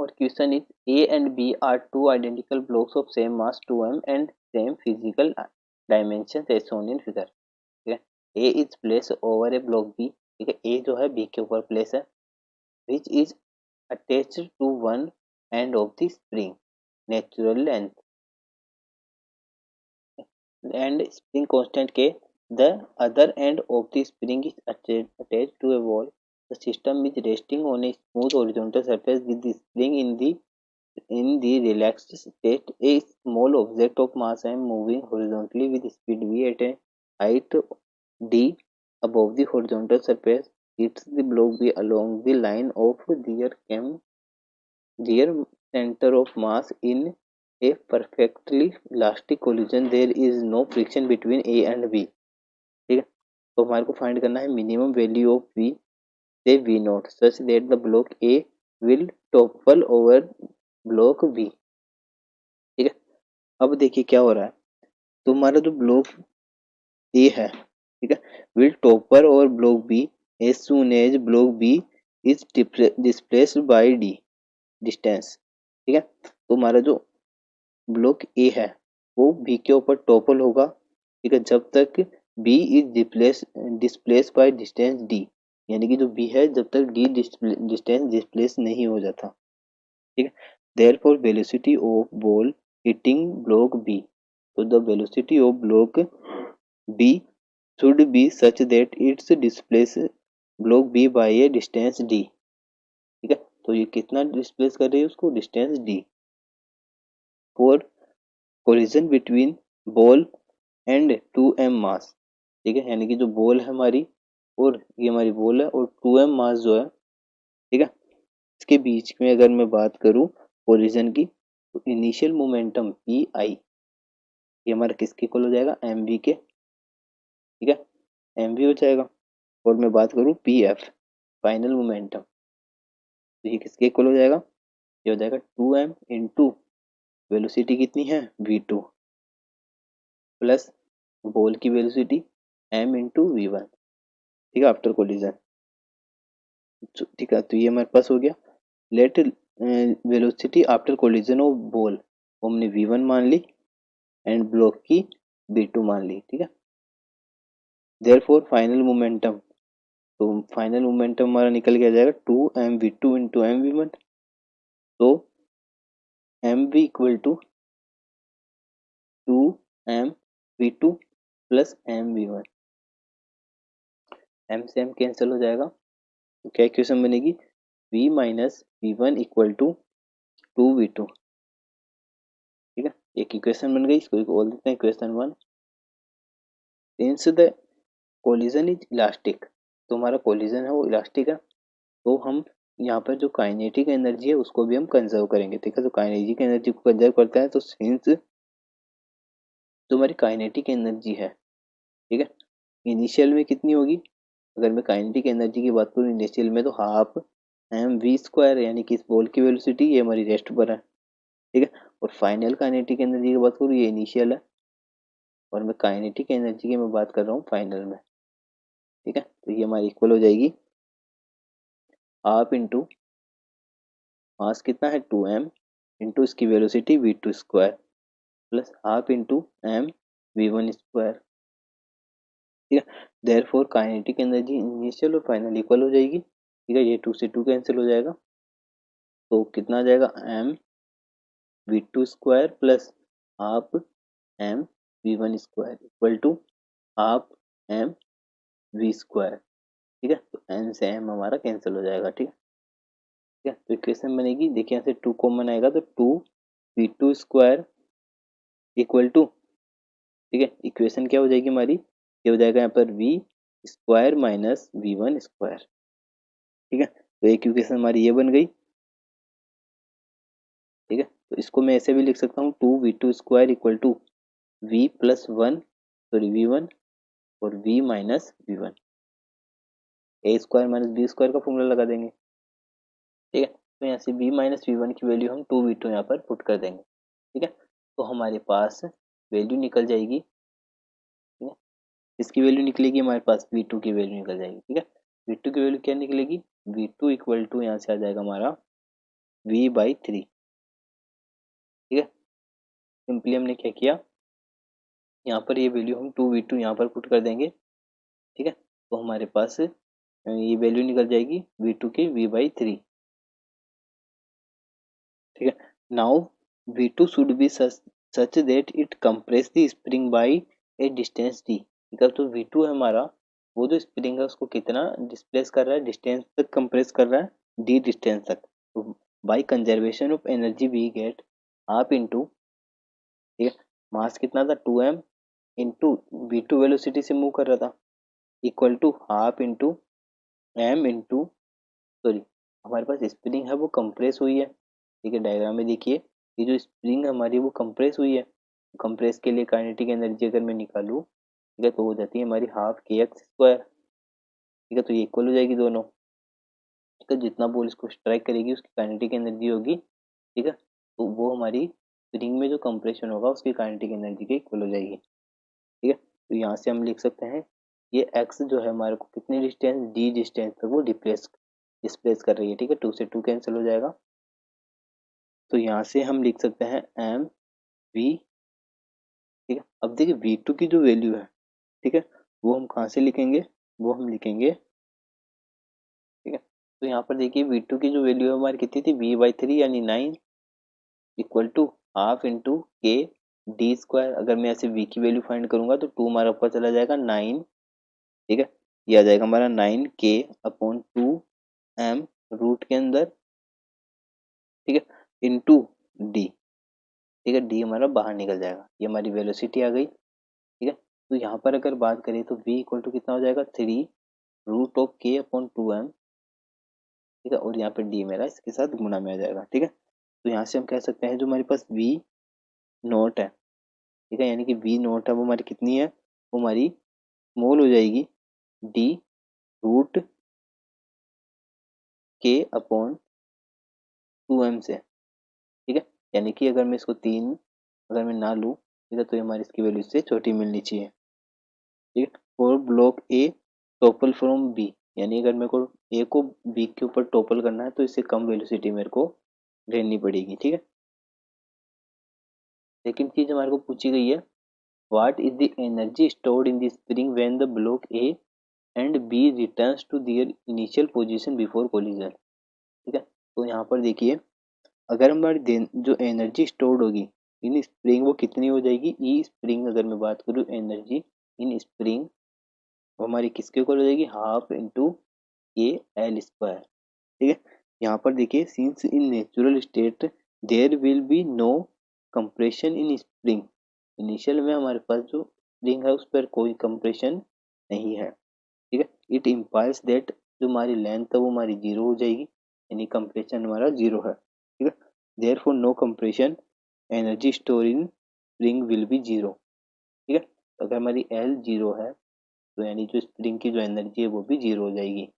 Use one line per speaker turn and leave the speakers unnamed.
और question is A and B are two identical blocks of same mass 2m and same physical dimension as shown in figure. ठीक है, A is place over a block B. ठीक है, ए जो है B के ऊपर place है, which is attached to one end of the spring natural length and spring constant K. The other end of the spring is attached to a wall. The system is resting on a smooth horizontal surface with the spring in the relaxed state. A small object of mass m moving horizontally with speed v at a height d above the horizontal surface hits the block b along the line of their center of mass in a perfectly elastic collision. There is no friction between A and B. ठीक है, तो हमारे को find करना है minimum value of V से V not such that the block A will topple over block B। ठीक है, अब देखिए क्या हो रहा है। तो हमारा जो ब्लॉक A है, ठीक है, will topple over block B as soon as block B is displaced by D distance. ठीक है, तो हमारा जो ब्लॉक ए है वो बी के ऊपर टॉपल होगा। ठीक है, जब तक B is displace by distance D, यानी कि जो बी है जब तक डी डिस्टेंस डिस्प्लेस नहीं हो जाता। ठीक है, therefore velocity of ball hitting block B, तो the velocity of block B should be such that it's displace block B by a distance D. ठीक है, तो ये कितना डिस्प्लेस कर रही है उसको, distance D. For collision between ball and 2m मास। ठीक है, यानी कि जो बॉल है हमारी और ये हमारी बॉल है और 2m मास जो है, ठीक है, इसके बीच में अगर मैं बात करूं कोलिजन की, तो इनिशियल मोमेंटम पी आई ये हमारा किसके इक्वल हो जाएगा, एम वी के। ठीक है, एम वी हो जाएगा। और मैं बात करूं पी एफ फाइनल मोमेंटम, तो ये किसके इक्वल हो जाएगा, ये हो जाएगा 2m इंटू वेलोसिटी कितनी है v2 प्लस बॉल की velocity m into V one. ठीक है, आफ्टर कोलिजन। ठीक है, तो ये हमारे पास हो गया। Let velocity after collision of ball, हमने v1 मान ली एंड ब्लॉक की v2 मान ली। ठीक है, देयरफॉर फाइनल मोमेंटम, तो फाइनल मोमेंटम हमारा निकल के आ जाएगा 2mv2 इंटू mv1। तो mv equal to 2mv2 plus mv1, m से m कैंसिल हो जाएगा, तो क्या इक्वेशन बनेगी, v minus v1 equal to 2v2। ठीक है, एक इक्वेशन बन गई, इसको बोल देते हैं equation 1। Since the collision is elastic, तो हमारा कोलिजन है वो इलास्टिक है, तो हम यहाँ पर जो काइनेटिक एनर्जी है उसको भी हम कंजर्व करेंगे। ठीक है, तो काइनेटिक एनर्जी को कंजर्व करता है, तो सिंस जो हमारी काइनेटिक एनर्जी है, ठीक है, इनिशियल में कितनी होगी, अगर मैं काइनेटिक एनर्जी की बात करूँ इनिशियल में, तो हाफ एम वी स्क्वायर, यानी कि इस बॉल की वेलोसिटी ये हमारी रेस्ट पर है। ठीक है, और फाइनल काइनेटिक एनर्जी की बात करूँ ये इनिशियल है, और मैं काइनेटिक एनर्जी की मैं बात कर रहा हूँ फाइनल में। ठीक है, तो ये हमारी इक्वल हो जाएगी हाफ इंटू मास कितना है 2m इंटू इसकी velocity v2 square plus half into m v1 square. ठीक है, देयरफॉर काइनेटिक एनर्जी इनिशियल और फाइनल इक्वल हो जाएगी। ठीक है, ये 2 से 2 कैंसिल हो जाएगा, तो कितना आ जाएगा m v2 square plus half m v1 square equal to half m v square. ठीक है, तो n से m हमारा कैंसिल हो जाएगा। ठीक है, ठीक है, तो इक्वेशन बनेगी, देखिए यहाँ से 2 कॉमन आएगा तो 2v2 स्क्वायर इक्वल टू, ठीक है, इक्वेशन क्या हो जाएगी हमारी, ये हो जाएगा यहाँ पर v square minus v1 square. ठीक है, तो एक इक्वेशन हमारी ये बन गई। ठीक है, तो इसको मैं ऐसे भी लिख सकता हूँ 2v2 square equal to v plus one sorry v1 और v minus v1, A square minus B square का फॉर्मूला लगा देंगे। ठीक है, तो यहाँ से b माइनस v1 की वैल्यू हम 2v2 यहाँ पर पुट कर देंगे। ठीक है, तो हमारे पास वैल्यू निकल जाएगी। ठीक है, इसकी वैल्यू निकलेगी हमारे पास v2 की वैल्यू निकल जाएगी। ठीक है, v2 की वैल्यू क्या निकलेगी, v2 इक्वल टू यहाँ से आ जाएगा हमारा V/3। ठीक है, सिंपली हमने क्या किया, यहाँ पर ये वैल्यू हम 2V2 यहाँ पर पुट कर देंगे। ठीक है, तो हमारे पास ये वैल्यू निकल जाएगी V2 की V/3। ठीक है, now V2 should be such that it compress the spring by a distance d। ठीक है, तो V2 है हमारा, वो जो स्प्रिंग है उसको कितना डिस्प्लेस कर रहा है, डिस्टेंस तक कंप्रेस कर रहा है, d डिस्टेंस तक। तो by conservation of energy we get half into, ठीक है, मास कितना था 2m इंटू V2 वेलोसिटी से मूव कर रहा था, equal to half into m into, sorry, हमारे पास स्प्रिंग है वो कंप्रेस हुई है। ठीक है, डायग्राम में देखिए, ये जो स्प्रिंग हमारी वो कंप्रेस हुई है, कंप्रेस के लिए काइनेटिक एनर्जी अगर मैं निकालूं, ठीक है, तो हो जाती है हमारी हाफ kx²। ठीक है, तो ये इक्वल हो जाएगी दोनों। ठीक है, जितना बॉल इसको स्ट्राइक करेगी उसकी काइनेटिक एनर्जी होगी। ठीक है, तो वो हमारी स्प्रिंग में जो कंप्रेशन होगा उसकी काइनेटिक एनर्जी के इक्वल हो जाएगी। ठीक है, तो यहाँ से हम लिख सकते हैं ये x जो है हमारे को कितनी डिस्टेंस d डिस्टेंस तक वो डिस्प्लेस कर रही है। ठीक है, 2 से 2 कैंसिल हो जाएगा, तो यहाँ से हम लिख सकते हैं एम वी। ठीक है, अब देखिए V2 की जो वैल्यू है, ठीक है, वो हम कहाँ से लिखेंगे, वो हम लिखेंगे, ठीक है, तो यहाँ पर देखिए V2 की जो वैल्यू है हमारी कितनी थी V/3 यानी 9 इक्वल टू हाफ इंटू के d²। अगर मैं ऐसे V की वैल्यू फाइंड करूंगा तो 2 हमारा ऊपर चला जाएगा 9। ठीक है, ये आ जाएगा हमारा 9k/2m रूट के अंदर, ठीक है, इंटू डी। ठीक है, डी हमारा बाहर निकल जाएगा, ये हमारी वेलोसिटी आ गई। ठीक है, तो यहाँ पर अगर बात करें तो v इक्वल टू कितना हो जाएगा 3√k/2m। ठीक है, और यहाँ पे डी मेरा इसके साथ गुणा में आ जाएगा। ठीक है, तो यहाँ से हम कह सकते हैं जो हमारे पास v नोट है, ठीक है, यानी कि v नोट है वो हमारी कितनी है, वो हमारी स्मॉल हो जाएगी d√k/2m से। ठीक है, यानी कि अगर मैं इसको 3 अगर मैं ना लूँ, ठीक है, तो ये हमारी इसकी वैल्यू इससे छोटी मिलनी चाहिए। ठीक है, और block A topple from B, यानी अगर मेरे को ए को बी के ऊपर टोपल करना है तो इससे कम वेलोसिटी मेरे को लेनी पड़ेगी। ठीक है, सेकंड चीज हमारे को पूछी गई है, what is the energy stored in the spring when the block A and B returns to their initial position before collision. ठीक है, तो यहाँ पर देखिए, अगर हमारी जो एनर्जी स्टोर्ड होगी इन स्प्रिंग वो कितनी हो जाएगी, ई स्प्रिंग अगर मैं बात करूँ एनर्जी इन स्प्रिंग, वो हमारी किसके इक्वल हो जाएगी, हाफ इंटू k l²। ठीक है, यहाँ पर देखिए, since in natural state there will be no compression in spring, initial में हमारे पास जो स्प्रिंग है उस पर कोई कंप्रेशन नहीं है। ठीक है, इट इम्प्लाइज दैट जो हमारी लेंथ है वो हमारी जीरो हो जाएगी, यानी कंप्रेशन हमारा जीरो है। ठीक है, there for no compression energy store in spring will be zero. ठीक है, अगर हमारी एल जीरो है तो यानी जो स्प्रिंग की जो एनर्जी है वो भी जीरो हो जाएगी।